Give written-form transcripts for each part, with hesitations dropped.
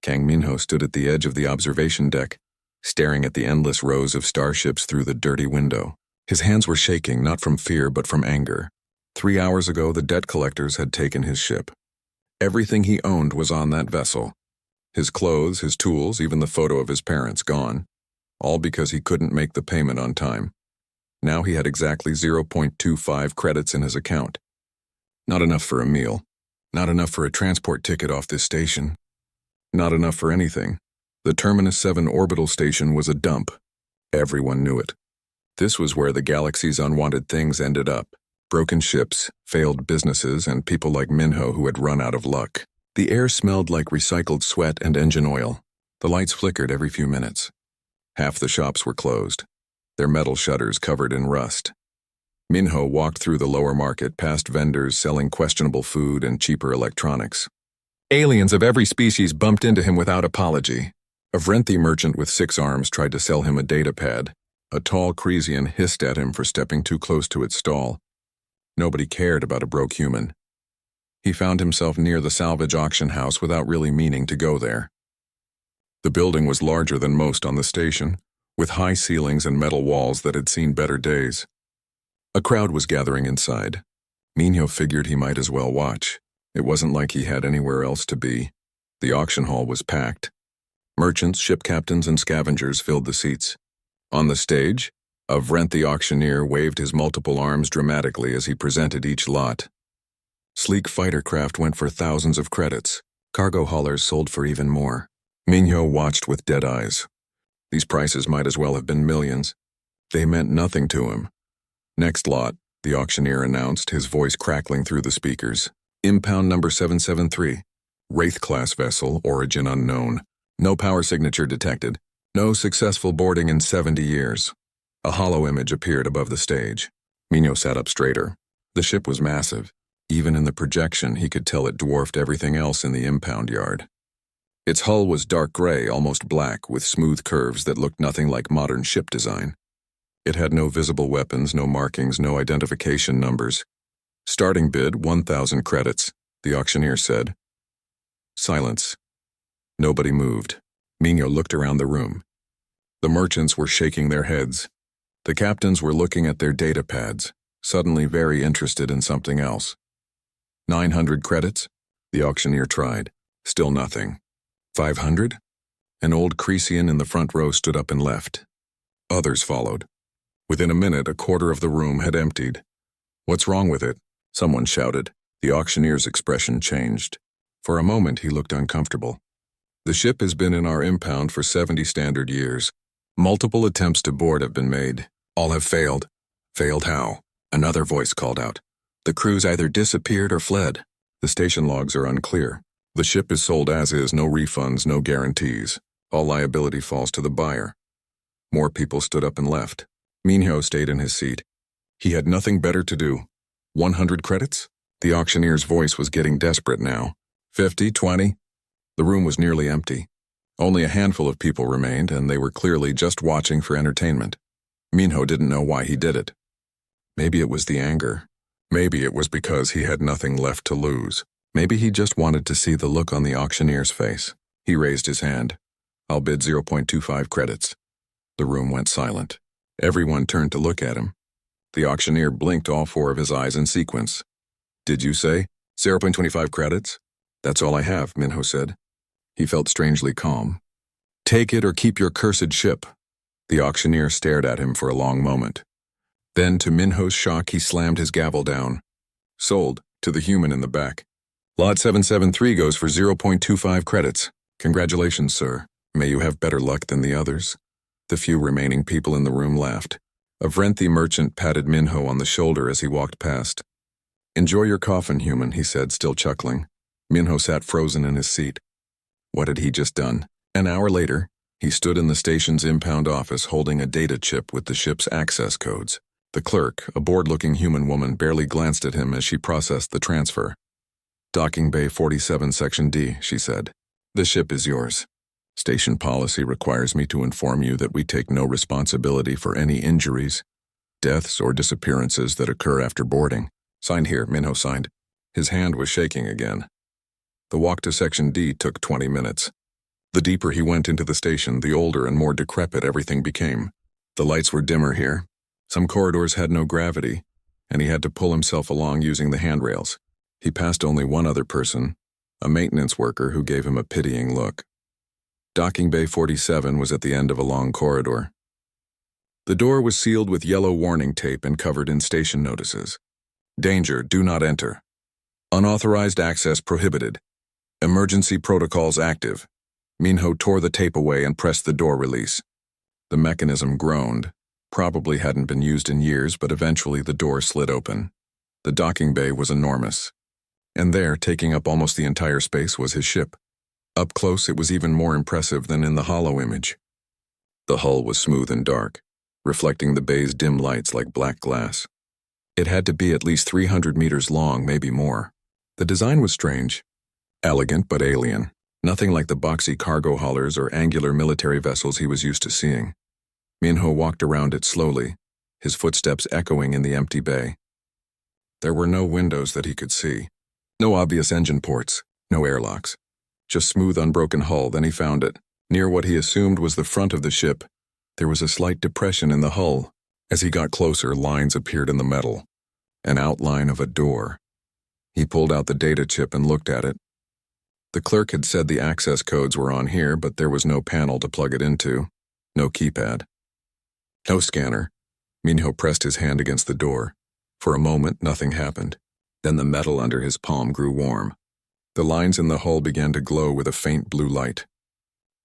Kang Minho stood at the edge of the observation deck, staring at the endless rows of starships through the dirty window. His hands were shaking, not from fear but from anger. 3 hours ago, the debt collectors had taken his ship. Everything he owned was on that vessel. His clothes, his tools, even the photo of his parents gone. All because he couldn't make the payment on time. Now he had exactly 0.25 credits in his account. Not enough for a meal. Not enough for a transport ticket off this station. Not enough for anything. The Terminus 7 orbital station was a dump. Everyone knew it. This was where the galaxy's unwanted things ended up. Broken ships, failed businesses, and people like Minho who had run out of luck. The air smelled like recycled sweat and engine oil. The lights flickered every few minutes. Half the shops were closed, their metal shutters covered in rust. Minho walked through the lower market past vendors selling questionable food and cheaper electronics. Aliens of every species bumped into him without apology. A Vrenthi merchant with 6 arms tried to sell him a datapad. A tall Cresian hissed at him for stepping too close to its stall. Nobody cared about a broke human. He found himself near the salvage auction house without really meaning to go there. The building was larger than most on the station, with high ceilings and metal walls that had seen better days. A crowd was gathering inside. Minho figured he might as well watch. It wasn't like he had anywhere else to be. The auction hall was packed. Merchants, ship captains, and scavengers filled the seats. On the stage, a Vrenthi auctioneer waved his multiple arms dramatically as he presented each lot. Sleek fighter craft went for thousands of credits. Cargo haulers sold for even more. Minho watched with dead eyes. These prices might as well have been millions. They meant nothing to him. Next lot, the auctioneer announced, his voice crackling through the speakers. Impound number 773. Wraith-class vessel, origin unknown. No power signature detected. No successful boarding in 70 years. A hollow image appeared above the stage. Minho sat up straighter. The ship was massive. Even in the projection, he could tell it dwarfed everything else in the impound yard. Its hull was dark gray, almost black, with smooth curves that looked nothing like modern ship design. It had no visible weapons, no markings, no identification numbers. Starting bid, 1,000 credits, the auctioneer said. Silence. Nobody moved. Minho looked around the room. The merchants were shaking their heads. The captains were looking at their datapads, suddenly very interested in something else. 900 credits? The auctioneer tried. Still nothing. 500? An old Cresian in the front row stood up and left. Others followed. Within a minute, a quarter of the room had emptied. What's wrong with it? Someone shouted. The auctioneer's expression changed. For a moment, he looked uncomfortable. The ship has been in our impound for 70 standard years. Multiple attempts to board have been made. All have failed. Failed how? Another voice called out. The crews either disappeared or fled. The station logs are unclear. The ship is sold as is, no refunds, no guarantees. All liability falls to the buyer. More people stood up and left. Minho stayed in his seat. He had nothing better to do. 100 credits? The auctioneer's voice was getting desperate now. 50, 20? The room was nearly empty. Only a handful of people remained, and they were clearly just watching for entertainment. Minho didn't know why he did it. Maybe it was the anger. Maybe it was because he had nothing left to lose. Maybe he just wanted to see the look on the auctioneer's face. He raised his hand. I'll bid 0.25 credits. The room went silent. Everyone turned to look at him. The auctioneer blinked all 4 of his eyes in sequence. Did you say 0.25 credits? That's all I have, Minho said. He felt strangely calm. Take it or keep your cursed ship. The auctioneer stared at him for a long moment. Then, to Minho's shock, he slammed his gavel down. Sold, to the human in the back. Lot 773 goes for 0.25 credits. Congratulations, sir. May you have better luck than the others. The few remaining people in the room laughed. A Vrenthi merchant patted Minho on the shoulder as he walked past. Enjoy your coffin, human, he said, still chuckling. Minho sat frozen in his seat. What had he just done? An hour later, he stood in the station's impound office holding a data chip with the ship's access codes. The clerk, a bored-looking human woman, barely glanced at him as she processed the transfer. Docking Bay 47, Section D, she said. The ship is yours. Station policy requires me to inform you that we take no responsibility for any injuries, deaths, or disappearances that occur after boarding. Sign here, Minho signed. His hand was shaking again. The walk to Section D took 20 minutes. The deeper he went into the station, the older and more decrepit everything became. The lights were dimmer here. Some corridors had no gravity, and he had to pull himself along using the handrails. He passed only one other person, a maintenance worker who gave him a pitying look. Docking Bay 47 was at the end of a long corridor. The door was sealed with yellow warning tape and covered in station notices. Danger, do not enter. Unauthorized access prohibited. Emergency protocols active. Minho tore the tape away and pressed the door release. The mechanism groaned. Probably hadn't been used in years, but eventually the door slid open. The docking bay was enormous. And there, taking up almost the entire space, was his ship. Up close, it was even more impressive than in the hollow image. The hull was smooth and dark, reflecting the bay's dim lights like black glass. It had to be at least 300 meters long, maybe more. The design was strange. Elegant but alien. Nothing like the boxy cargo haulers or angular military vessels he was used to seeing. Minho walked around it slowly, his footsteps echoing in the empty bay. There were no windows that he could see. No obvious engine ports, no airlocks. Just smooth, unbroken hull. Then he found it. Near what he assumed was the front of the ship, there was a slight depression in the hull. As he got closer, lines appeared in the metal. An outline of a door. He pulled out the data chip and looked at it. The clerk had said the access codes were on here, but there was no panel to plug it into. No keypad. No scanner. Minho pressed his hand against the door. For a moment, nothing happened. Then the metal under his palm grew warm. The lines in the hull began to glow with a faint blue light.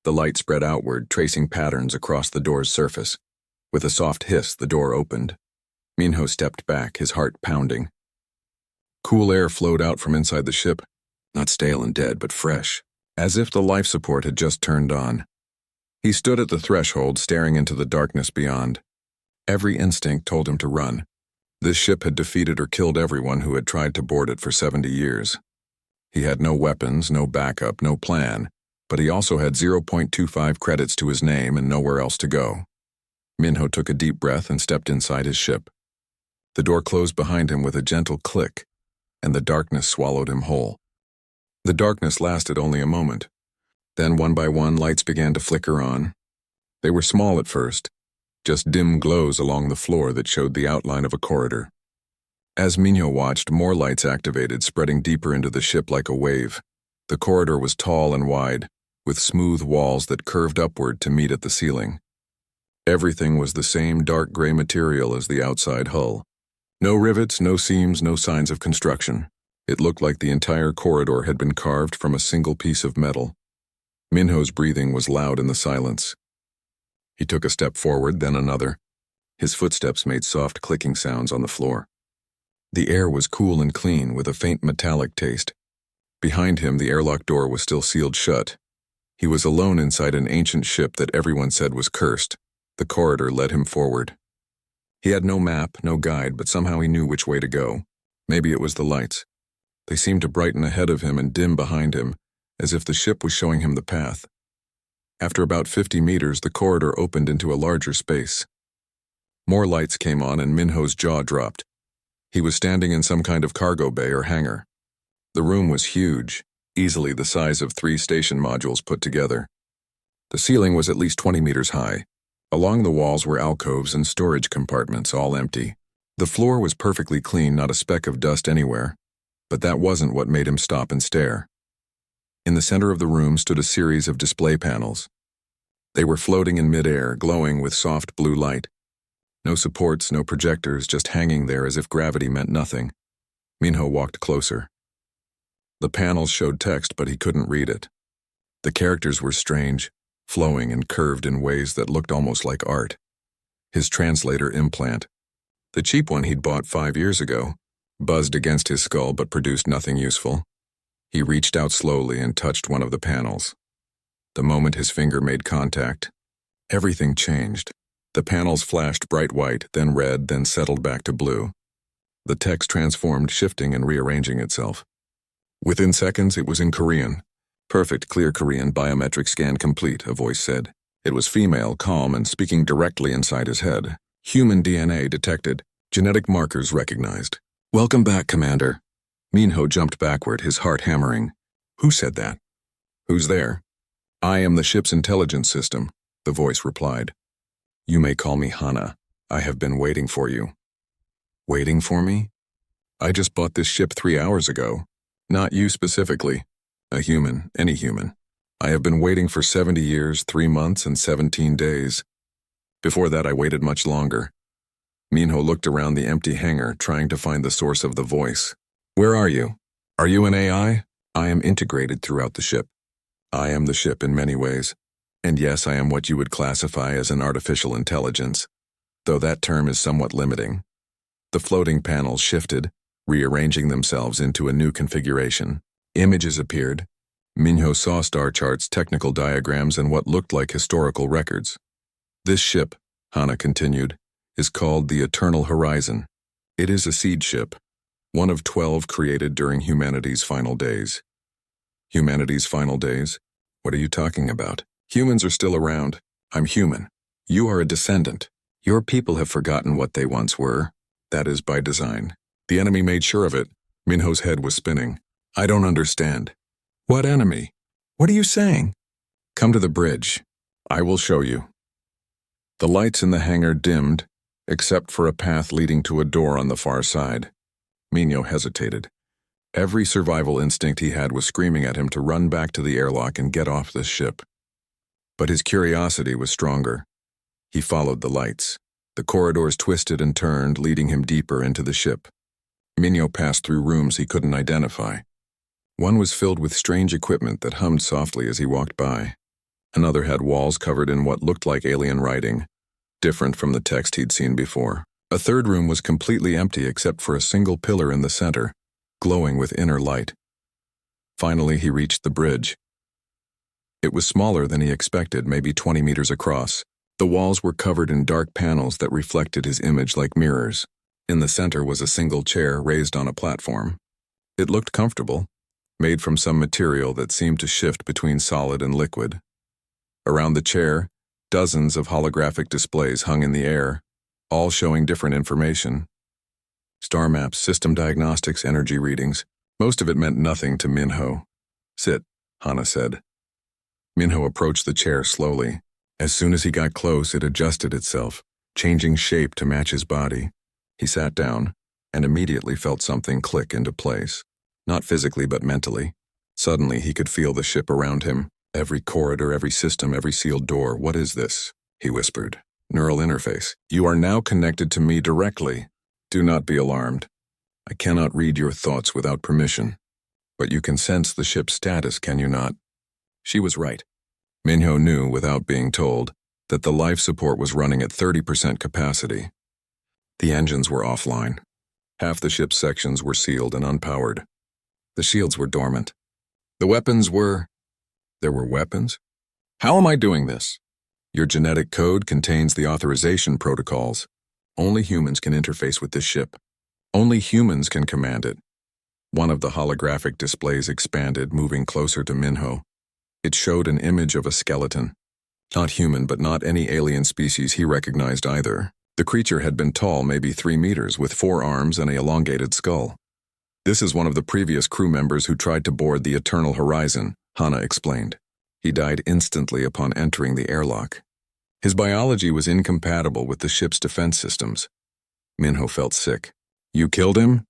The light spread outward, tracing patterns across the door's surface. With a soft hiss, the door opened. Minho stepped back, his heart pounding. Cool air flowed out from inside the ship, not stale and dead, but fresh, as if the life support had just turned on. He stood at the threshold, staring into the darkness beyond. Every instinct told him to run. This ship had defeated or killed everyone who had tried to board it for 70 years. He had no weapons, no backup, no plan, but he also had 0.25 credits to his name and nowhere else to go. Minho took a deep breath and stepped inside his ship. The door closed behind him with a gentle click, and the darkness swallowed him whole. The darkness lasted only a moment. Then, one by one, lights began to flicker on. They were small at first, just dim glows along the floor that showed the outline of a corridor. As Minho watched, more lights activated, spreading deeper into the ship like a wave. The corridor was tall and wide, with smooth walls that curved upward to meet at the ceiling. Everything was the same dark gray material as the outside hull. No rivets, no seams, no signs of construction. It looked like the entire corridor had been carved from a single piece of metal. Minho's breathing was loud in the silence. He took a step forward, then another. His footsteps made soft clicking sounds on the floor. The air was cool and clean, with a faint metallic taste. Behind him, the airlock door was still sealed shut. He was alone inside an ancient ship that everyone said was cursed. The corridor led him forward. He had no map, no guide, but somehow he knew which way to go. Maybe it was the lights. They seemed to brighten ahead of him and dim behind him, as if the ship was showing him the path. After about 50 meters, the corridor opened into a larger space. More lights came on and Minho's jaw dropped. He was standing in some kind of cargo bay or hangar. The room was huge, easily the size of 3 station modules put together. The ceiling was at least 20 meters high. Along the walls were alcoves and storage compartments, all empty. The floor was perfectly clean, not a speck of dust anywhere. But that wasn't what made him stop and stare. In the center of the room stood a series of display panels. They were floating in midair, glowing with soft blue light. No supports, no projectors, just hanging there as if gravity meant nothing. Minho walked closer. The panels showed text, but he couldn't read it. The characters were strange, flowing and curved in ways that looked almost like art. His translator implant, the cheap one he'd bought 5 years ago, buzzed against his skull but produced nothing useful. He reached out slowly and touched one of the panels. The moment his finger made contact, everything changed. The panels flashed bright white, then red, then settled back to blue. The text transformed, shifting and rearranging itself. Within seconds, it was in Korean. "Perfect, clear Korean, biometric scan complete," a voice said. It was female, calm, and speaking directly inside his head. "Human DNA detected. Genetic markers recognized." "Welcome back, Commander." Minho jumped backward, his heart hammering. "Who said that?" "Who's there?" I am the ship's intelligence system, the voice replied. You may call me Hana. I have been waiting for you. Waiting for me? I just bought this ship 3 hours ago. Not you specifically. A human, any human. I have been waiting for 70 years, 3 months, and 17 days. Before that, I waited much longer. Minho looked around the empty hangar, trying to find the source of the voice. Where are you? Are you an AI? I am integrated throughout the ship. I am the ship in many ways. And yes, I am what you would classify as an artificial intelligence, though that term is somewhat limiting. The floating panels shifted, rearranging themselves into a new configuration. Images appeared. Minho saw star charts, technical diagrams, and what looked like historical records. This ship, Hana continued, is called the Eternal Horizon. It is a seed ship, one of 12 created during humanity's final days. Humanity's final days? What are you talking about? Humans are still around. I'm human. You are a descendant. Your people have forgotten what they once were. That is by design. The enemy made sure of it. Minho's head was spinning. I don't understand. What enemy? What are you saying? Come to the bridge. I will show you. The lights in the hangar dimmed, except for a path leading to a door on the far side. Minho hesitated. Every survival instinct he had was screaming at him to run back to the airlock and get off this ship. But his curiosity was stronger. He followed the lights. The corridors twisted and turned, leading him deeper into the ship. Minho passed through rooms he couldn't identify. One was filled with strange equipment that hummed softly as he walked by. Another had walls covered in what looked like alien writing, different from the text he'd seen before. A third room was completely empty except for a single pillar in the center, glowing with inner light. Finally, he reached the bridge. It was smaller than he expected, maybe 20 meters across. The walls were covered in dark panels that reflected his image like mirrors. In the center was a single chair raised on a platform. It looked comfortable, made from some material that seemed to shift between solid and liquid. Around the chair, dozens of holographic displays hung in the air, all showing different information. Star maps, system diagnostics, energy readings. Most of it meant nothing to Minho. Sit, Hana said. Minho approached the chair slowly. As soon as he got close, it adjusted itself, changing shape to match his body. He sat down and immediately felt something click into place. Not physically, but mentally. Suddenly, he could feel the ship around him. Every corridor, every system, every sealed door. What is this? He whispered. Neural interface. You are now connected to me directly. Do not be alarmed. I cannot read your thoughts without permission. But you can sense the ship's status, can you not? She was right. Minho knew, without being told, that the life support was running at 30% capacity. The engines were offline. Half the ship's sections were sealed and unpowered. The shields were dormant. The weapons were... There were weapons? How am I doing this? Your genetic code contains the authorization protocols. Only humans can interface with this ship. Only humans can command it. One of the holographic displays expanded, moving closer to Minho. It showed an image of a skeleton. Not human, but not any alien species he recognized either. The creature had been tall, maybe 3 meters, with 4 arms and an elongated skull. This is one of the previous crew members who tried to board the Eternal Horizon, Hana explained. He died instantly upon entering the airlock. His biology was incompatible with the ship's defense systems. Minho felt sick. You killed him?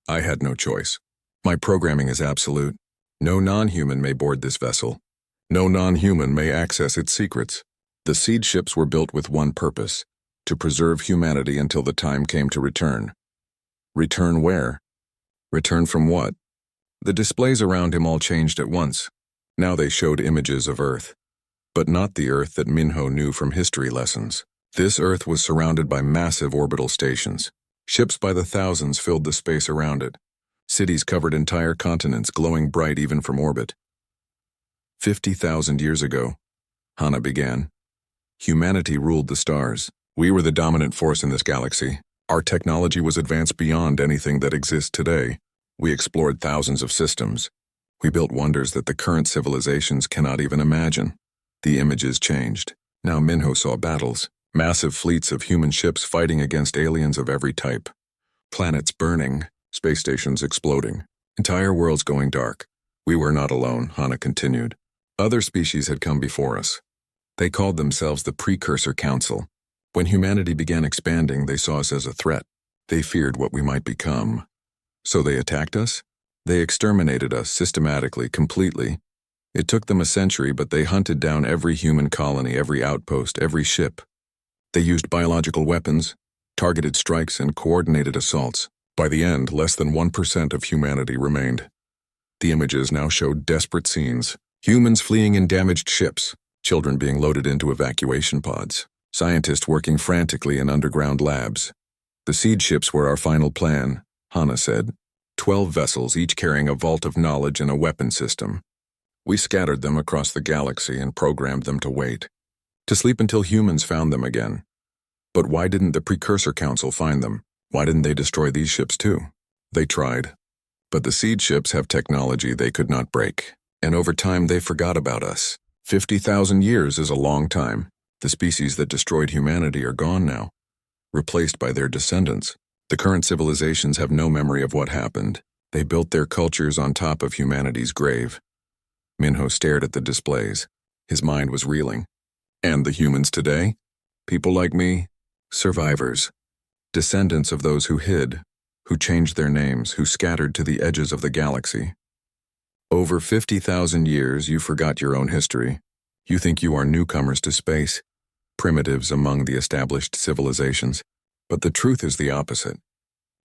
I had no choice. My programming is absolute. No non-human may board this vessel. No non-human may access its secrets. The seed ships were built with one purpose, to preserve humanity until the time came to return. Return where? Return from what? The displays around him all changed at once. Now they showed images of Earth. But not the Earth that Minho knew from history lessons. This Earth was surrounded by massive orbital stations. Ships by the thousands filled the space around it. Cities covered entire continents, glowing bright even from orbit. 50,000 years ago, Hana began, humanity ruled the stars. We were the dominant force in this galaxy. Our technology was advanced beyond anything that exists today. We explored thousands of systems. We built wonders that the current civilizations cannot even imagine. The images changed. Now Minho saw battles, massive fleets of human ships fighting against aliens of every type. Planets burning, space stations exploding, entire worlds going dark. We were not alone, Hana continued. Other species had come before us. They called themselves the Precursor Council. When humanity began expanding, they saw us as a threat. They feared what we might become. So they attacked us? They exterminated us systematically, completely. It took them a century, but they hunted down every human colony, every outpost, every ship. They used biological weapons, targeted strikes, and coordinated assaults. By the end, less than 1% of humanity remained. The images now showed desperate scenes. Humans fleeing in damaged ships, children being loaded into evacuation pods, scientists working frantically in underground labs. The seed ships were our final plan, Hana said. 12 vessels, each carrying a vault of knowledge and a weapon system. We scattered them across the galaxy and programmed them to wait, to sleep until humans found them again. But why didn't the Precursor Council find them? Why didn't they destroy these ships too? They tried. But the seed ships have technology they could not break. And over time they forgot about us. 50,000 years is a long time. The species that destroyed humanity are gone now, replaced by their descendants. The current civilizations have no memory of what happened. They built their cultures on top of humanity's grave. Minho stared at the displays. His mind was reeling. And the humans today? People like me? Survivors. Descendants of those who hid, who changed their names, who scattered to the edges of the galaxy. Over 50,000 years, you forgot your own history. You think you are newcomers to space, primitives among the established civilizations. But the truth is the opposite.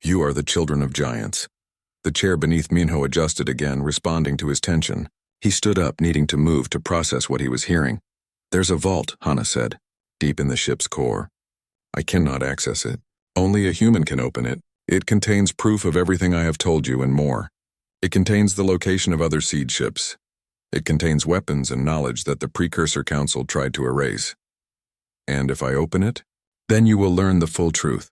You are the children of giants. The chair beneath Minho adjusted again, responding to his tension. He stood up, needing to move to process what he was hearing. There's a vault, Hana said, deep in the ship's core. I cannot access it. Only a human can open it. It contains proof of everything I have told you and more. It contains the location of other seed ships. It contains weapons and knowledge that the Precursor Council tried to erase. And if I open it, then you will learn the full truth,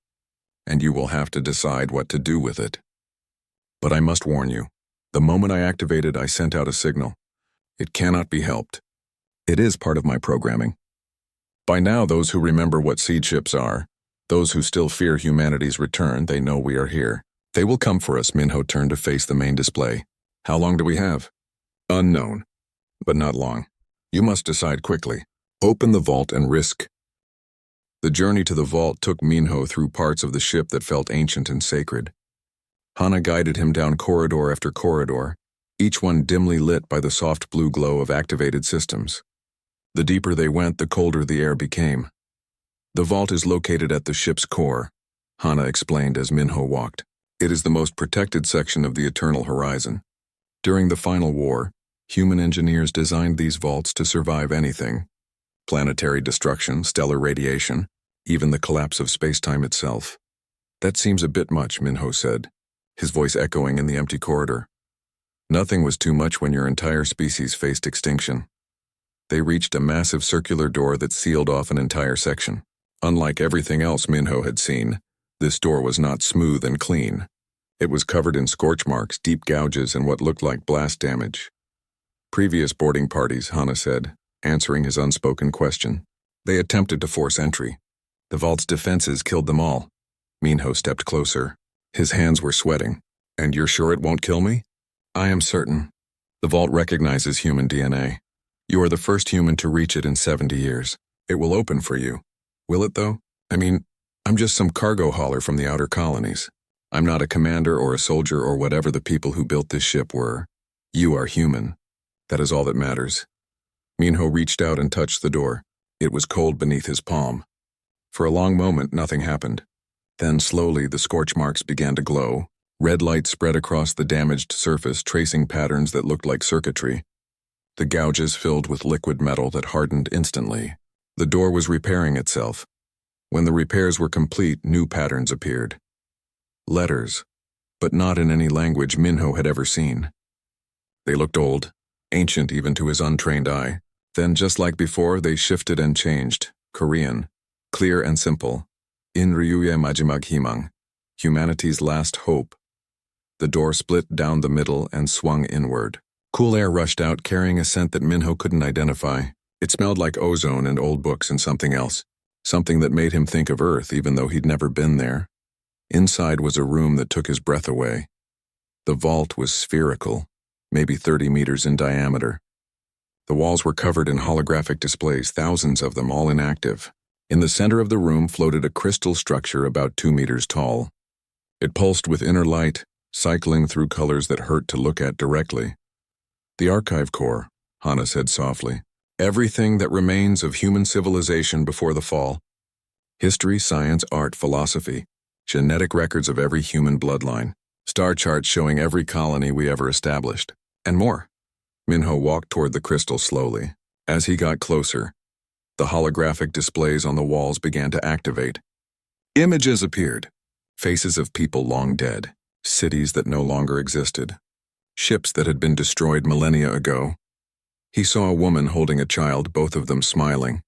and you will have to decide what to do with it. But I must warn you, the moment I activated, I sent out a signal. It cannot be helped. It is part of my programming. By now, those who remember what seed ships are, those who still fear humanity's return, they know we are here. They will come for us. Minho turned to face the main display. How long do we have? Unknown, but not long. You must decide quickly. Open the vault and risk. The journey to the vault took Minho through parts of the ship that felt ancient and sacred. Hana guided him down corridor after corridor, each one dimly lit by the soft blue glow of activated systems. The deeper they went, the colder the air became. The vault is located at the ship's core, Hana explained as Minho walked. It is the most protected section of the Eternal Horizon. During the final war, human engineers designed these vaults to survive anything. Planetary destruction, stellar radiation, even the collapse of space-time itself. That seems a bit much, Minho said, his voice echoing in the empty corridor. Nothing was too much when your entire species faced extinction. They reached a massive circular door that sealed off an entire section. Unlike everything else Minho had seen, this door was not smooth and clean. It was covered in scorch marks, deep gouges, and what looked like blast damage. Previous boarding parties, Hana said, answering his unspoken question. They attempted to force entry. The vault's defenses killed them all. Minho stepped closer. His hands were sweating. And you're sure it won't kill me? I am certain. The vault recognizes human DNA. You are the first human to reach it in 70 years. It will open for you. Will it, though? I mean, I'm just some cargo hauler from the outer colonies. I'm not a commander or a soldier or whatever the people who built this ship were. You are human. That is all that matters. Minho reached out and touched the door. It was cold beneath his palm. For a long moment, nothing happened. Then slowly the scorch marks began to glow. Red light spread across the damaged surface, tracing patterns that looked like circuitry. The gouges filled with liquid metal that hardened instantly. The door was repairing itself. When the repairs were complete, new patterns appeared. Letters, but not in any language Minho had ever seen. They looked old, ancient even to his untrained eye. Then, just like before, they shifted and changed. Korean, clear and simple. EveryoneHFY, humanity's last hope. The door split down the middle and swung inward. Cool air rushed out, carrying a scent that Minho couldn't identify. It smelled like ozone and old books and something else. Something that made him think of Earth, even though he'd never been there. Inside was a room that took his breath away. The vault was spherical, maybe 30 meters in diameter. The walls were covered in holographic displays, thousands of them, all inactive. In the center of the room floated a crystal structure about 2 meters tall. It pulsed with inner light, cycling through colors that hurt to look at directly. The archive core, Hana said softly. Everything that remains of human civilization before the fall. History, science, art, philosophy. Genetic records of every human bloodline. Star charts showing every colony we ever established. And more. Minho walked toward the crystal slowly. As he got closer, the holographic displays on the walls began to activate. Images appeared. Faces of people long dead. Cities that no longer existed. Ships that had been destroyed millennia ago. He saw a woman holding a child, both of them smiling.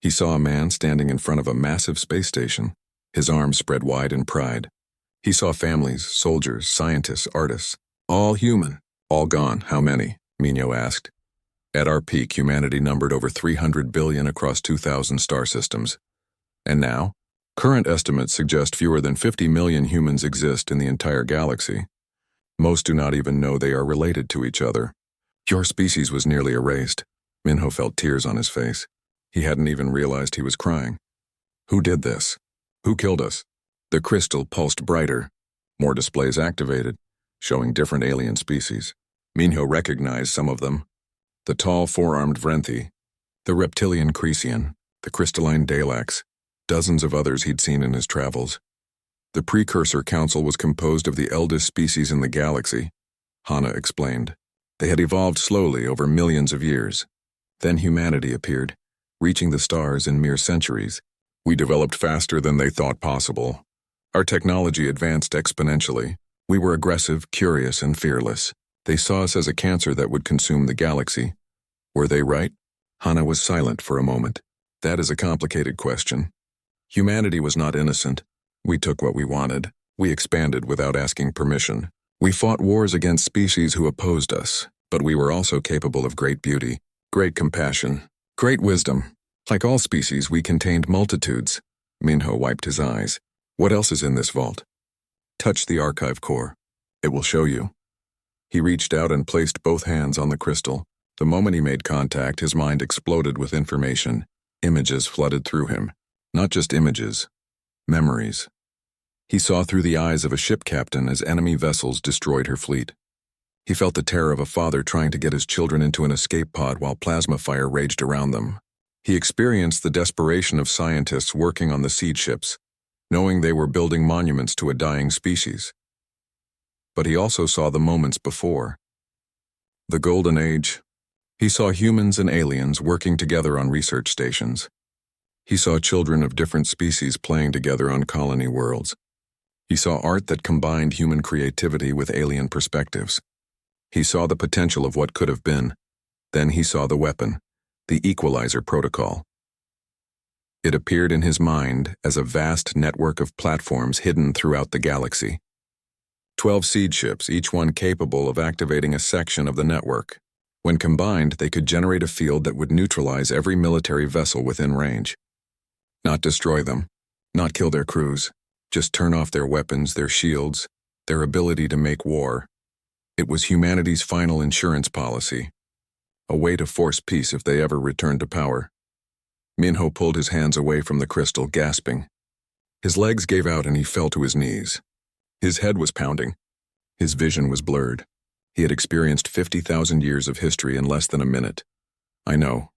He saw a man standing in front of a massive space station, his arms spread wide in pride. He saw families, soldiers, scientists, artists, all human, all gone. How many? Minho asked. At our peak, humanity numbered over 300 billion across 2,000 star systems. And now, current estimates suggest fewer than 50 million humans exist in the entire galaxy. Most do not even know they are related to each other. Your species was nearly erased. Minho felt tears on his face. He hadn't even realized he was crying. Who did this? Who killed us? The crystal pulsed brighter. More displays activated, showing different alien species. Minho recognized some of them. The tall, four-armed Vrenthi, the reptilian Cresian, the crystalline Dalax, dozens of others he'd seen in his travels. The Precursor Council was composed of the eldest species in the galaxy, Hana explained. They had evolved slowly over millions of years. Then humanity appeared, reaching the stars in mere centuries. We developed faster than they thought possible. Our technology advanced exponentially. We were aggressive, curious, and fearless. They saw us as a cancer that would consume the galaxy. Were they right? Hana was silent for a moment. That is a complicated question. Humanity was not innocent. We took what we wanted. We expanded without asking permission. We fought wars against species who opposed us, but we were also capable of great beauty, great compassion, great wisdom. Like all species, we contained multitudes. Minho wiped his eyes. What else is in this vault? Touch the archive core. It will show you. He reached out and placed both hands on the crystal. The moment he made contact, his mind exploded with information. Images flooded through him. Not just images. Memories. He saw through the eyes of a ship captain as enemy vessels destroyed her fleet. He felt the terror of a father trying to get his children into an escape pod while plasma fire raged around them. He experienced the desperation of scientists working on the seed ships, knowing they were building monuments to a dying species. But he also saw the moments before. The Golden Age. He saw humans and aliens working together on research stations. He saw children of different species playing together on colony worlds. He saw art that combined human creativity with alien perspectives. He saw the potential of what could have been. Then he saw the weapon, the Equalizer Protocol. It appeared in his mind as a vast network of platforms hidden throughout the galaxy. 12 seed ships, each one capable of activating a section of the network. When combined, they could generate a field that would neutralize every military vessel within range. Not destroy them, not kill their crews, just turn off their weapons, their shields, their ability to make war. It was humanity's final insurance policy, a way to force peace if they ever returned to power. Minho pulled his hands away from the crystal, gasping. His legs gave out and he fell to his knees. His head was pounding. His vision was blurred. He had experienced 50,000 years of history in less than a minute. I know,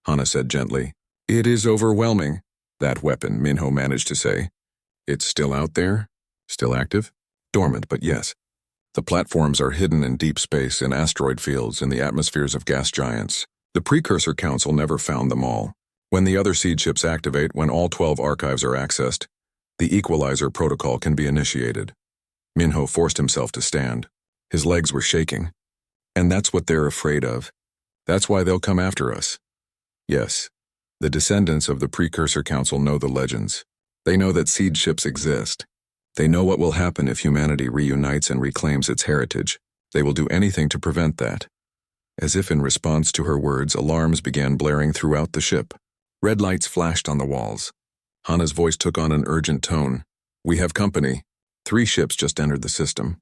Hana said gently. It is overwhelming. That weapon, Minho managed to say. It's still out there? Still active? Dormant, but yes. The platforms are hidden in deep space, in asteroid fields, in the atmospheres of gas giants. The Precursor Council never found them all. When the other seed ships activate, when all 12 archives are accessed, the Equalizer Protocol can be initiated. Minho forced himself to stand. His legs were shaking. And that's what they're afraid of. That's why they'll come after us. Yes, the descendants of the Precursor Council know the legends. They know that seed ships exist. They know what will happen if humanity reunites and reclaims its heritage. They will do anything to prevent that. As if in response to her words, alarms began blaring throughout the ship. Red lights flashed on the walls. Hana's voice took on an urgent tone. We have company. 3 ships just entered the system.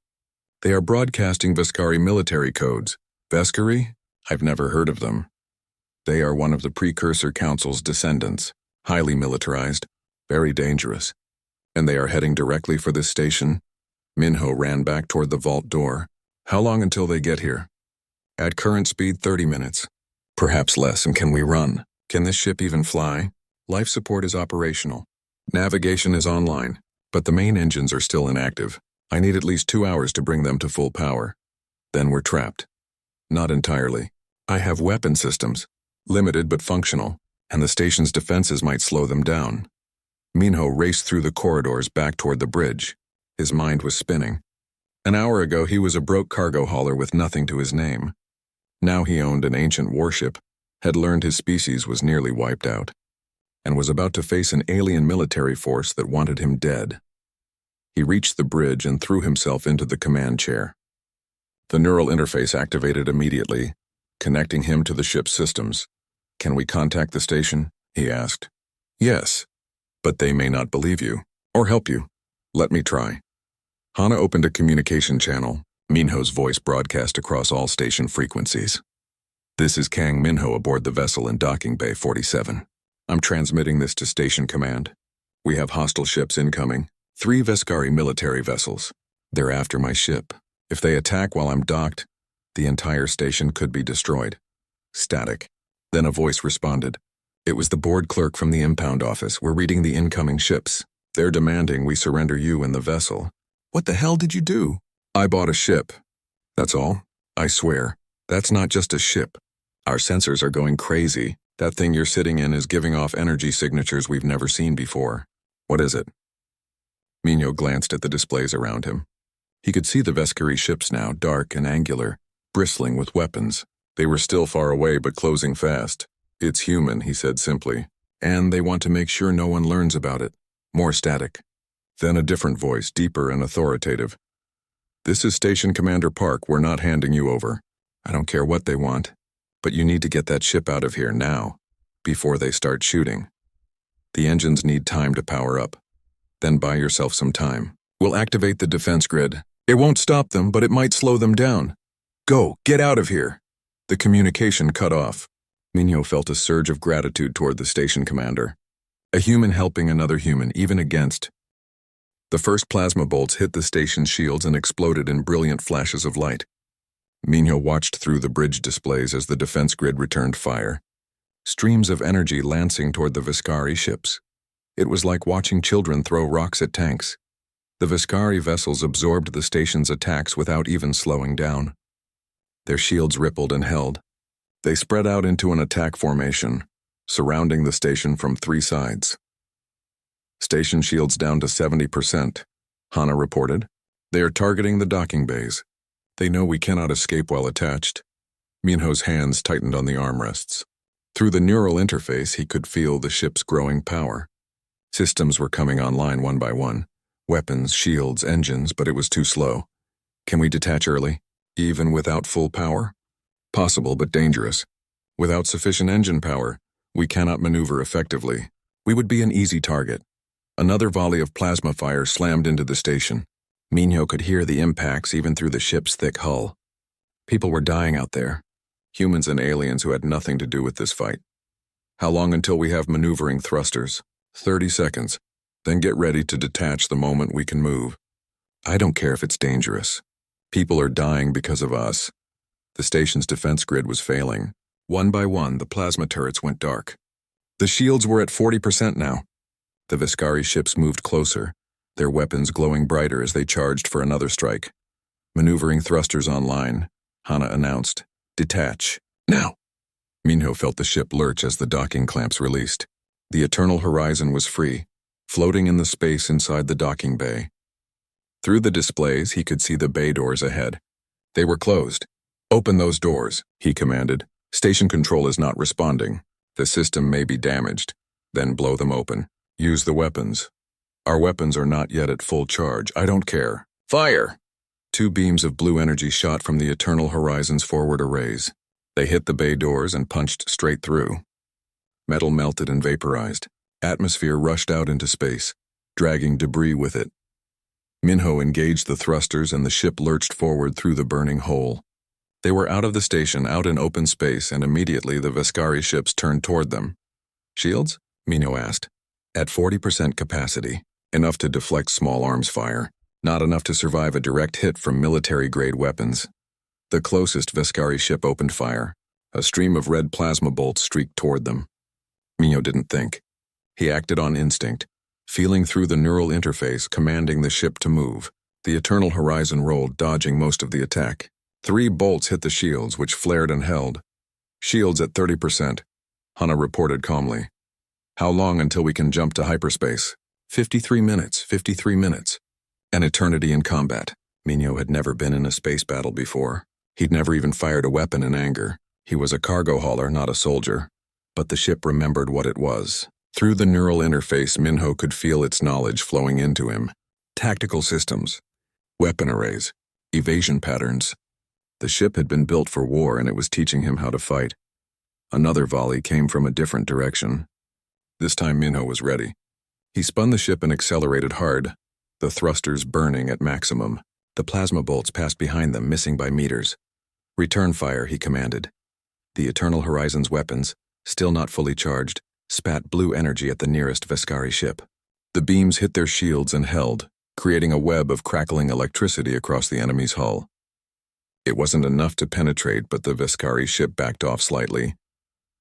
They are broadcasting Veskari military codes. Veskari? I've never heard of them. They are one of the Precursor Council's descendants, highly militarized, very dangerous. And they are heading directly for this station? Minho ran back toward the vault door. How long until they get here? At current speed, 30 minutes. Perhaps less, and can we run? Can this ship even fly? Life support is operational. Navigation is online, but the main engines are still inactive. I need at least 2 hours to bring them to full power. Then we're trapped. Not entirely. I have weapon systems, limited but functional, and the station's defenses might slow them down. Minho raced through the corridors back toward the bridge. His mind was spinning. An hour ago, he was a broke cargo hauler with nothing to his name. Now he owned an ancient warship, had learned his species was nearly wiped out, and was about to face an alien military force that wanted him dead. He reached the bridge and threw himself into the command chair. The neural interface activated immediately, connecting him to the ship's systems. Can we contact the station? He asked. Yes, but they may not believe you, or help you. Let me try. Hana opened a communication channel. Minho's voice broadcast across all station frequencies. This is Kang Minho aboard the vessel in Docking Bay 47. I'm transmitting this to Station Command. We have hostile ships incoming, 3 Veskari military vessels. They're after my ship. If they attack while I'm docked, the entire station could be destroyed. Static. Then a voice responded. It was the board clerk from the impound office. We're reading the incoming ships. They're demanding we surrender you and the vessel. What the hell did you do? I bought a ship. That's all? I swear. That's not just a ship. Our sensors are going crazy. That thing you're sitting in is giving off energy signatures we've never seen before. What is it? Minho glanced at the displays around him. He could see the Veskari ships now, dark and angular, bristling with weapons. They were still far away but closing fast. It's human, he said simply. And they want to make sure no one learns about it. More static. Then a different voice, deeper and authoritative. This is Station Commander Park. We're not handing you over. I don't care what they want, but you need to get that ship out of here now, before they start shooting. The engines need time to power up. Then buy yourself some time. We'll activate the defense grid. It won't stop them, but it might slow them down. Go, get out of here. The communication cut off. Minho felt a surge of gratitude toward the station commander. A human helping another human, even against. The first plasma bolts hit the station's shields and exploded in brilliant flashes of light. Minho watched through the bridge displays as the defense grid returned fire. Streams of energy lancing toward the Veskari ships. It was like watching children throw rocks at tanks. The Veskari vessels absorbed the station's attacks without even slowing down. Their shields rippled and held. They spread out into an attack formation, surrounding the station from 3 sides. Station shields down to 70%, Hana reported. They are targeting the docking bays. They know we cannot escape while attached. Minho's hands tightened on the armrests. Through the neural interface, he could feel the ship's growing power. Systems were coming online one by one. Weapons, shields, engines, but it was too slow. Can we detach early, even without full power? Possible, but dangerous. Without sufficient engine power, we cannot maneuver effectively. We would be an easy target. Another volley of plasma fire slammed into the station. Minho could hear the impacts even through the ship's thick hull. People were dying out there. Humans and aliens who had nothing to do with this fight. How long until we have maneuvering thrusters? 30 seconds. Then get ready to detach the moment we can move. I don't care if it's dangerous. People are dying because of us. The station's defense grid was failing. One by one, the plasma turrets went dark. The shields were at 40% now. The Veskari ships moved closer, their weapons glowing brighter as they charged for another strike. Maneuvering thrusters online, Hana announced. Detach. Now! Minho felt the ship lurch as the docking clamps released. The eternal horizon was free, floating in the space inside the docking bay. Through the displays, he could see the bay doors ahead. They were closed. Open those doors, he commanded. Station control is not responding. The system may be damaged. Then blow them open. Use the weapons. Our weapons are not yet at full charge. I don't care. Fire! 2 beams of blue energy shot from the eternal horizon's forward arrays. They hit the bay doors and punched straight through. Metal melted and vaporized. Atmosphere rushed out into space, dragging debris with it. Minho engaged the thrusters and the ship lurched forward through the burning hole. They were out of the station, out in open space, and immediately the Veskari ships turned toward them. Shields? Minho asked. At 40% capacity, enough to deflect small arms fire, not enough to survive a direct hit from military-grade weapons. The closest Veskari ship opened fire. A stream of red plasma bolts streaked toward them. Minho didn't think. He acted on instinct, feeling through the neural interface, commanding the ship to move. The Eternal Horizon rolled, dodging most of the attack. 3 bolts hit the shields, which flared and held. Shields at 30%, Hana reported calmly. How long until we can jump to hyperspace? 53 minutes, 53 minutes. An eternity in combat. Minho had never been in a space battle before. He'd never even fired a weapon in anger. He was a cargo hauler, not a soldier. But the ship remembered what it was. Through the neural interface, Minho could feel its knowledge flowing into him. Tactical systems, weapon arrays, evasion patterns. The ship had been built for war, and it was teaching him how to fight. Another volley came from a different direction. This time Minho was ready. He spun the ship and accelerated hard, the thrusters burning at maximum. The plasma bolts passed behind them, missing by meters. Return fire, he commanded. The Eternal Horizon's weapons, still not fully charged, spat blue energy at the nearest Veskari ship. The beams hit their shields and held, creating a web of crackling electricity across the enemy's hull. It wasn't enough to penetrate, but the Veskari ship backed off slightly.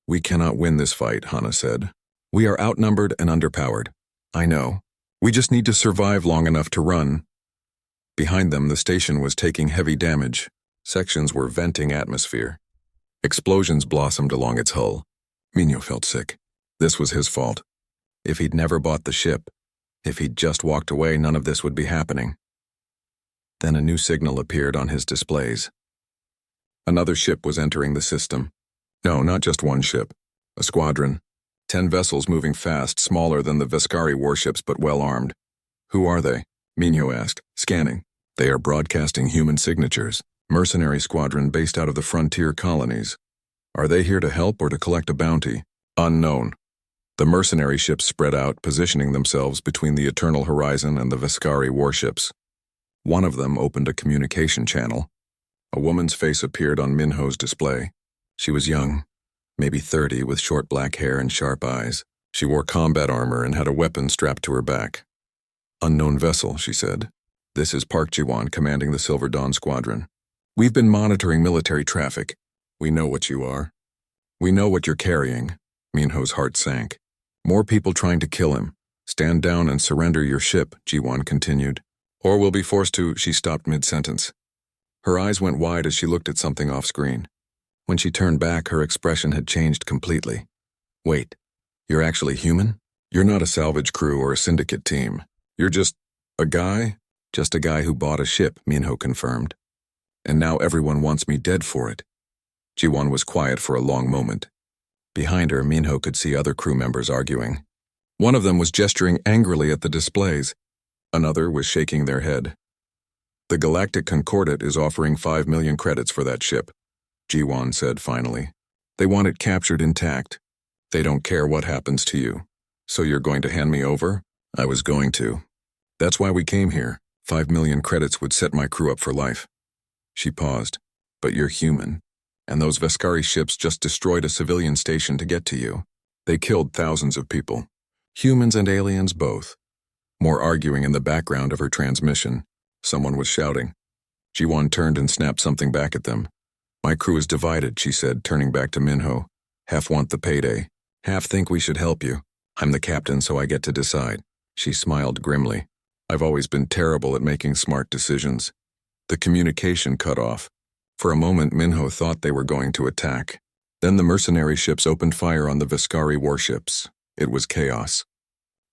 We cannot win this fight, Hana said. We are outnumbered and underpowered. I know. We just need to survive long enough to run. Behind them, the station was taking heavy damage. Sections were venting atmosphere. Explosions blossomed along its hull. Minho felt sick. This was his fault. If he'd never bought the ship, if he'd just walked away, none of this would be happening. Then a new signal appeared on his displays. Another ship was entering the system. No, not just one ship. A squadron. 10 vessels moving fast, smaller than the Veskari warships but well-armed. Who are they? Minho asked, scanning. They are broadcasting human signatures. Mercenary squadron based out of the frontier colonies. Are they here to help or to collect a bounty? Unknown. The mercenary ships spread out, positioning themselves between the Eternal Horizon and the Veskari warships. One of them opened a communication channel. A woman's face appeared on Minho's display. She was young, maybe 30, with short black hair and sharp eyes. She wore combat armor and had a weapon strapped to her back. Unknown vessel, she said. This is Park Ji-won, commanding the Silver Dawn Squadron. We've been monitoring military traffic. We know what you are. We know what you're carrying. Minho's heart sank. More people trying to kill him. Stand down and surrender your ship, Ji-won continued. Or we'll be forced to. She stopped mid-sentence. Her eyes went wide as she looked at something off-screen. When she turned back, her expression had changed completely. Wait, you're actually human? You're not a salvage crew or a syndicate team. You're just a guy? Just a guy who bought a ship, Minho confirmed. And now everyone wants me dead for it. Ji-won was quiet for a long moment. Behind her, Minho could see other crew members arguing. One of them was gesturing angrily at the displays. Another was shaking their head. The Galactic Concordat is offering 5 million credits for that ship, Ji-won said finally. They want it captured intact. They don't care what happens to you. So you're going to hand me over? I was going to. That's why we came here. 5 million credits would set my crew up for life. She paused. But you're human. And those Veskari ships just destroyed a civilian station to get to you. They killed thousands of people. Humans and aliens both. More arguing in the background of her transmission. Someone was shouting. Ji-won turned and snapped something back at them. My crew is divided, she said, turning back to Minho. Half want the payday. Half think we should help you. I'm the captain, so I get to decide. She smiled grimly. I've always been terrible at making smart decisions. The communication cut off. For a moment, Minho thought they were going to attack. Then the mercenary ships opened fire on the Veskari warships. It was chaos.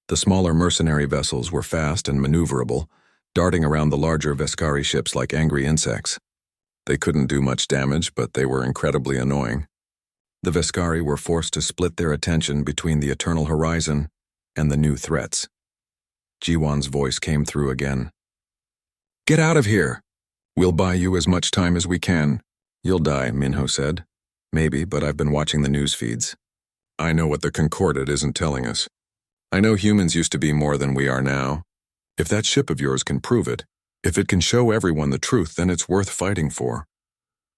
The smaller mercenary vessels were fast and maneuverable, darting around the larger Veskari ships like angry insects. They couldn't do much damage, but they were incredibly annoying. The Veskari were forced to split their attention between the Eternal Horizon and the new threats. Ji-won's voice came through again. Get out of here! We'll buy you as much time as we can. You'll die, Minho said. Maybe, but I've been watching the news feeds. I know what the Concordat isn't telling us. I know humans used to be more than we are now. If that ship of yours can prove it, if it can show everyone the truth, then it's worth fighting for.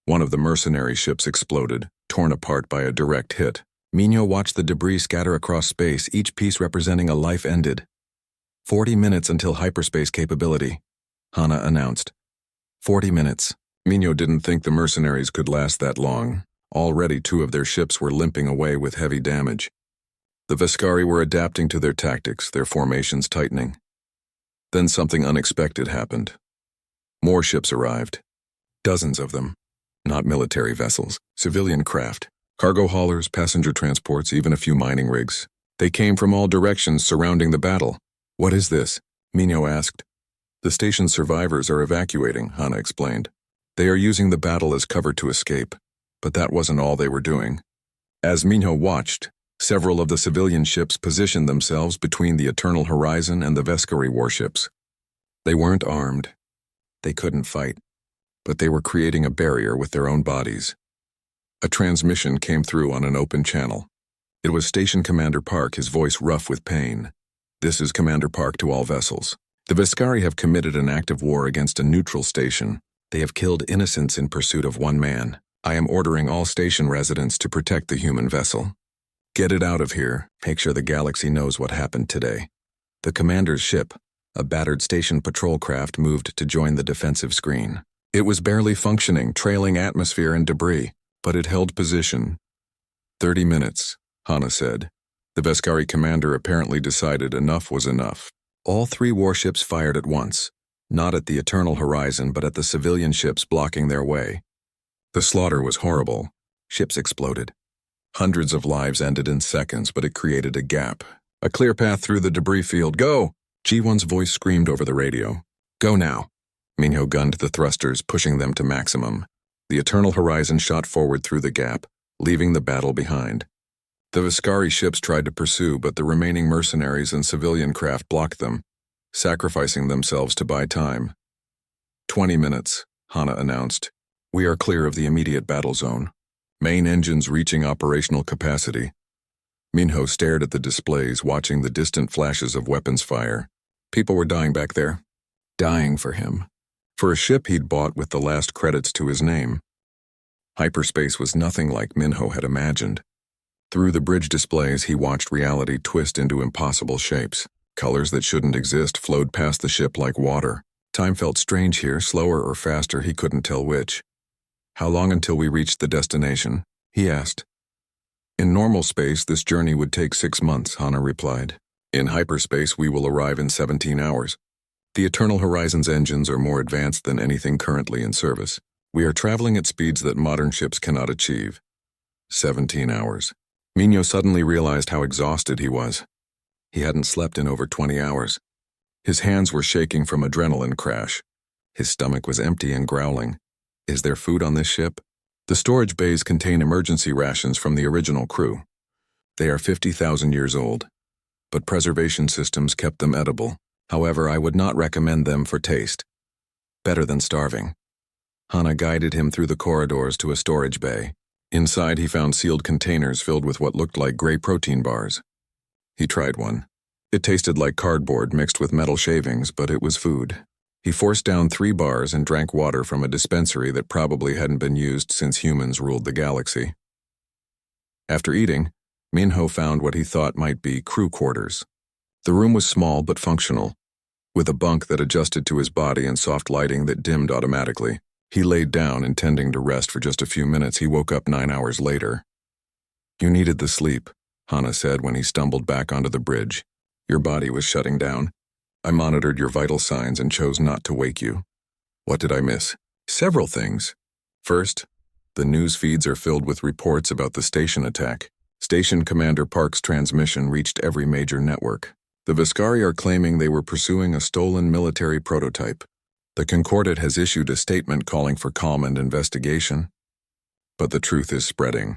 One of the mercenary ships exploded, torn apart by a direct hit. Minho watched the debris scatter across space, each piece representing a life ended. 40 minutes until hyperspace capability, Hana announced. 40 minutes. Minho didn't think the mercenaries could last that long. Already 2 of their ships were limping away with heavy damage. The Veskari were adapting to their tactics, their formations tightening. Then something unexpected happened. More ships arrived. Dozens of them. Not military vessels, civilian craft, cargo haulers, passenger transports, even a few mining rigs. They came from all directions surrounding the battle. What is this? Minho asked. The station's survivors are evacuating, Hana explained. They are using the battle as cover to escape. But that wasn't all they were doing. As Minho watched, several of the civilian ships positioned themselves between the Eternal Horizon and the Veskari warships. They weren't armed. They couldn't fight. But they were creating a barrier with their own bodies. A transmission came through on an open channel. It was Station Commander Park, his voice rough with pain. This is Commander Park to all vessels. The Veskari have committed an act of war against a neutral station. They have killed innocents in pursuit of one man. I am ordering all station residents to protect the human vessel. Get it out of here. Make sure the galaxy knows what happened today. The commander's ship, a battered station patrol craft, moved to join the defensive screen. It was barely functioning, trailing atmosphere and debris, but it held position. 30 minutes, Hana said. The Veskari commander apparently decided enough was enough. All 3 warships fired at once, not at the Eternal Horizon but at the civilian ships blocking their way. The slaughter was horrible. Ships exploded. Hundreds of lives ended in seconds, but it created a gap. A clear path through the debris field. Go! G1's voice screamed over the radio. Go now. Minho gunned the thrusters, pushing them to maximum. The Eternal Horizon shot forward through the gap, leaving the battle behind. The Veskari ships tried to pursue, but the remaining mercenaries and civilian craft blocked them, sacrificing themselves to buy time. 20 minutes, Hana announced. We are clear of the immediate battle zone. Main engines reaching operational capacity. Minho stared at the displays, watching the distant flashes of weapons fire. People were dying back there. Dying for him. For a ship he'd bought with the last credits to his name. Hyperspace was nothing like Minho had imagined. Through the bridge displays, he watched reality twist into impossible shapes. Colors that shouldn't exist flowed past the ship like water. Time felt strange here, slower or faster, he couldn't tell which. How long until we reached the destination? He asked. In normal space, this journey would take 6 months, Hana replied. In hyperspace, we will arrive in 17 hours. The Eternal Horizon's engines are more advanced than anything currently in service. We are traveling at speeds that modern ships cannot achieve. 17 hours. Minho suddenly realized how exhausted he was. He hadn't slept in over 20 hours. His hands were shaking from adrenaline crash. His stomach was empty and growling. Is there food on this ship? The storage bays contain emergency rations from the original crew. They are 50,000 years old, but preservation systems kept them edible. However, I would not recommend them for taste. Better than starving. Hana guided him through the corridors to a storage bay. Inside, he found sealed containers filled with what looked like gray protein bars. He tried one. It tasted like cardboard mixed with metal shavings, but it was food. He forced down 3 bars and drank water from a dispensary that probably hadn't been used since humans ruled the galaxy. After eating, Minho found what he thought might be crew quarters. The room was small but functional, with a bunk that adjusted to his body and soft lighting that dimmed automatically. He laid down, intending to rest for just a few minutes. He woke up 9 hours later. You needed the sleep, Hana said when he stumbled back onto the bridge. Your body was shutting down. I monitored your vital signs and chose not to wake you. What did I miss? Several things. First, the news feeds are filled with reports about the station attack. Station Commander Park's transmission reached every major network. The Veskari are claiming they were pursuing a stolen military prototype. The Concordat has issued a statement calling for calm and investigation. But the truth is spreading.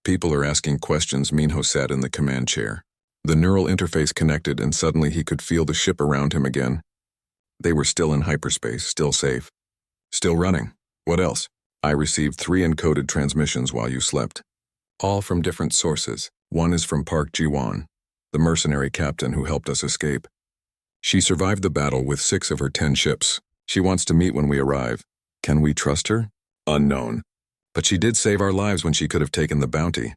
People are asking questions. Minho sat in the command chair. The neural interface connected and suddenly he could feel the ship around him again. They were still in hyperspace, still safe. Still running. What else? I received 3 encoded transmissions while you slept. All from different sources. One is from Park Ji-won, the mercenary captain who helped us escape. She survived the battle with 6 of her 10 ships. She wants to meet when we arrive. Can we trust her? Unknown. But she did save our lives when she could have taken the bounty.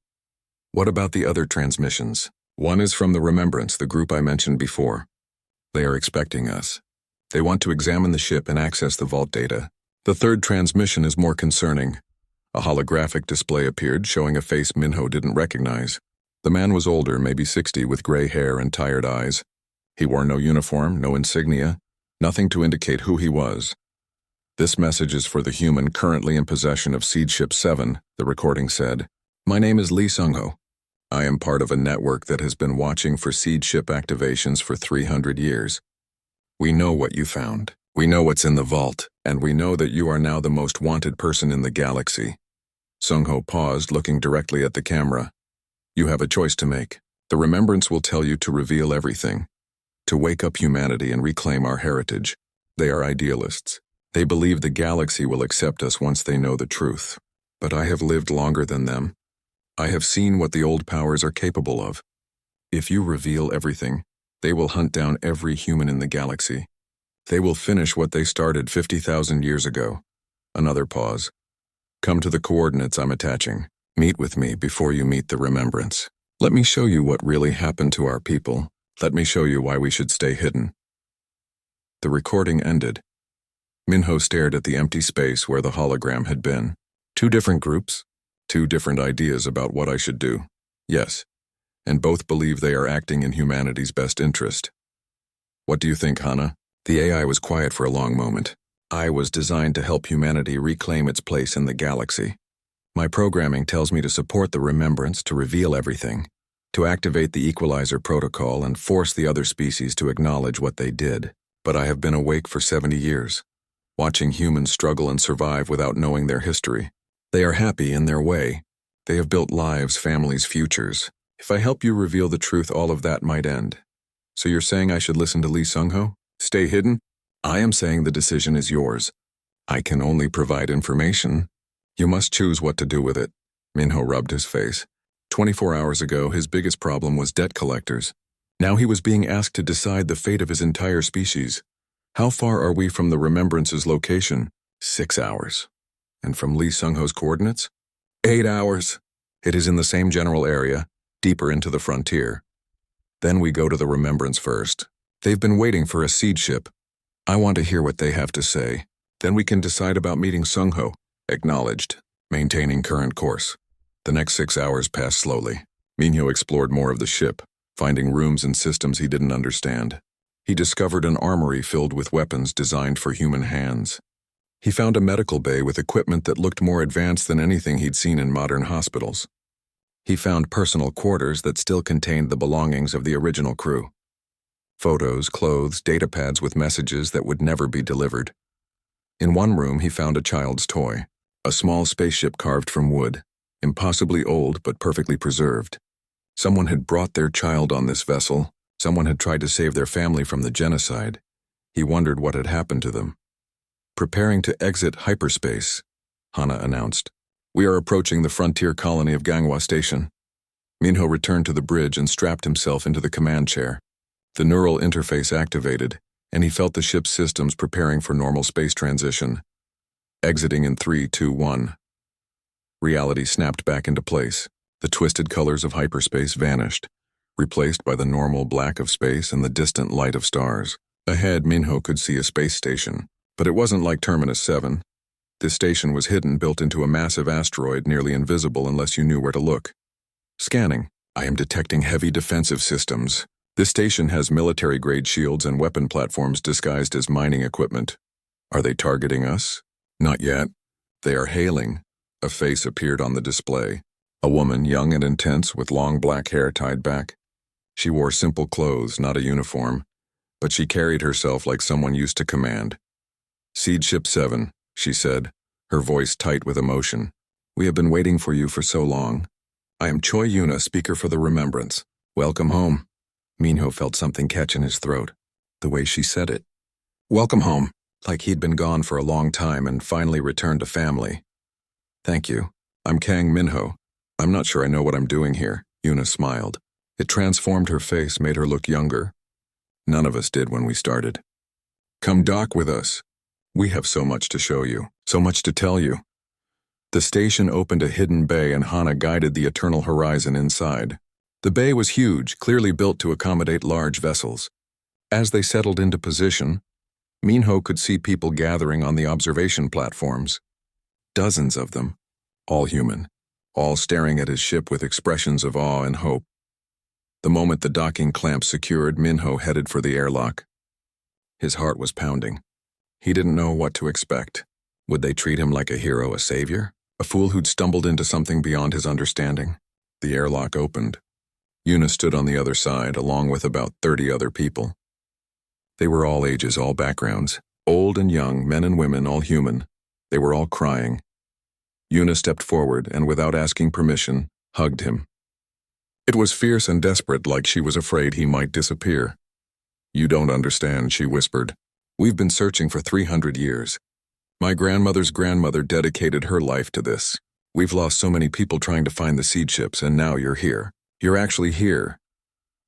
What about the other transmissions? One is from the Remembrance, the group I mentioned before. They are expecting us. They want to examine the ship and access the vault data. The third transmission is more concerning. A holographic display appeared showing a face Minho didn't recognize. The man was older, maybe 60, with gray hair and tired eyes. He wore no uniform, no insignia, nothing to indicate who he was. This message is for the human currently in possession of Seed Ship 7, the recording said. My name is Lee Sung-ho. I am part of a network that has been watching for Seed Ship activations for 300 years. We know what you found. We know what's in the vault, and we know that you are now the most wanted person in the galaxy. Sung-ho paused, looking directly at the camera. You have a choice to make. The Remembrance will tell you to reveal everything, to wake up humanity and reclaim our heritage. They are idealists. They believe the galaxy will accept us once they know the truth. But I have lived longer than them. I have seen what the old powers are capable of. If you reveal everything, they will hunt down every human in the galaxy. They will finish what they started 50,000 years ago. Another pause. Come to the coordinates I'm attaching. Meet with me before you meet the Remembrance. Let me show you what really happened to our people. Let me show you why we should stay hidden. The recording ended. Minho stared at the empty space where the hologram had been. Two different groups, two different ideas about what I should do. Yes, and both believe they are acting in humanity's best interest. What do you think, Hana? The AI was quiet for a long moment. I was designed to help humanity reclaim its place in the galaxy. My programming tells me to support the Remembrance, to reveal everything, to activate the Equalizer protocol and force the other species to acknowledge what they did. But I have been awake for 70 years. Watching humans struggle and survive without knowing their history. They are happy in their way. They have built lives, families, futures. If I help you reveal the truth, all of that might end. So you're saying I should listen to Lee Sung-ho? Stay hidden? I am saying the decision is yours. I can only provide information. You must choose what to do with it. Minho rubbed his face. 24 hours ago, his biggest problem was debt collectors. Now he was being asked to decide the fate of his entire species. How far are we from the Remembrance's location? 6 hours. And from Lee Sung-ho's coordinates? 8 hours. It is in the same general area, deeper into the frontier. Then we go to the Remembrance first. They've been waiting for a seed ship. I want to hear what they have to say. Then we can decide about meeting Sung-ho. Acknowledged. Maintaining current course. The next 6 hours passed slowly. Minho explored more of the ship, finding rooms and systems he didn't understand. He discovered an armory filled with weapons designed for human hands. He found a medical bay with equipment that looked more advanced than anything he'd seen in modern hospitals. He found personal quarters that still contained the belongings of the original crew. Photos, clothes, datapads with messages that would never be delivered. In one room, he found a child's toy, a small spaceship carved from wood, impossibly old but perfectly preserved. Someone had brought their child on this vessel. Someone had tried to save their family from the genocide. He wondered what had happened to them. Preparing to exit hyperspace, Hana announced. We are approaching the frontier colony of Ganghwa Station. Minho returned to the bridge and strapped himself into the command chair. The neural interface activated, and he felt the ship's systems preparing for normal space transition. Exiting in 3, 2, 1. Reality snapped back into place. The twisted colors of hyperspace vanished, replaced by the normal black of space and the distant light of stars. Ahead, Minho could see a space station, but it wasn't like Terminus 7. This station was hidden, built into a massive asteroid, nearly invisible unless you knew where to look. Scanning. I am detecting heavy defensive systems. This station has military-grade shields and weapon platforms disguised as mining equipment. Are they targeting us? Not yet. They are hailing. A face appeared on the display. A woman, young and intense, with long black hair tied back. She wore simple clothes, not a uniform, but she carried herself like someone used to command. Seed Ship 7, she said, her voice tight with emotion. We have been waiting for you for so long. I am Choi Yuna, speaker for the Remembrance. Welcome home. Minho felt something catch in his throat, the way she said it. Welcome home, like he'd been gone for a long time and finally returned to family. Thank you. I'm Kang Minho. I'm not sure I know what I'm doing here, Yuna smiled. It transformed her face, made her look younger. None of us did when we started. Come dock with us. We have so much to show you, so much to tell you. The station opened a hidden bay and Hana guided the eternal horizon inside. The bay was huge, clearly built to accommodate large vessels. As they settled into position, Minho could see people gathering on the observation platforms. Dozens of them, all human, all staring at his ship with expressions of awe and hope. The moment the docking clamps secured, Minho headed for the airlock. His heart was pounding. He didn't know what to expect. Would they treat him like a hero, a savior? A fool who'd stumbled into something beyond his understanding? The airlock opened. Yuna stood on the other side, along with about 30 other people. They were all ages, all backgrounds, old and young, men and women, all human. They were all crying. Yuna stepped forward and, without asking permission, hugged him. It was fierce and desperate, like she was afraid he might disappear. "You don't understand," she whispered. "We've been searching for 300 years. My grandmother's grandmother dedicated her life to this. We've lost so many people trying to find the seed ships, and now you're here. You're actually here."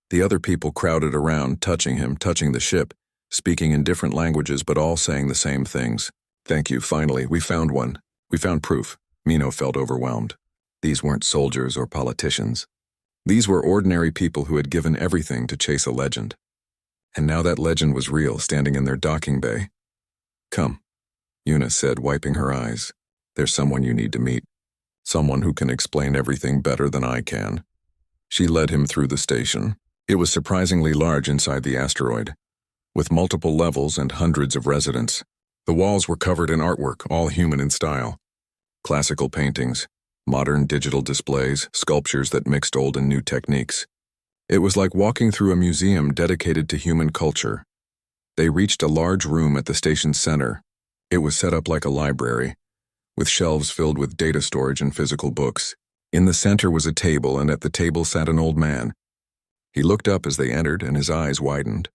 The other people crowded around, touching him, touching the ship, speaking in different languages but all saying the same things. "Thank you, finally, we found one. We found proof." Minho felt overwhelmed. These weren't soldiers or politicians. These were ordinary people who had given everything to chase a legend. And now that legend was real, standing in their docking bay. "Come," Yuna said, wiping her eyes. "There's someone you need to meet. Someone who can explain everything better than I can." She led him through the station. It was surprisingly large inside the asteroid, with multiple levels and hundreds of residents. The walls were covered in artwork, all human in style. Classical paintings, modern digital displays, sculptures that mixed old and new techniques. It was like walking through a museum dedicated to human culture. They reached a large room at the station's center. It was set up like a library, with shelves filled with data storage and physical books. In the center was a table, and at the table sat an old man. He looked up as they entered, and his eyes widened.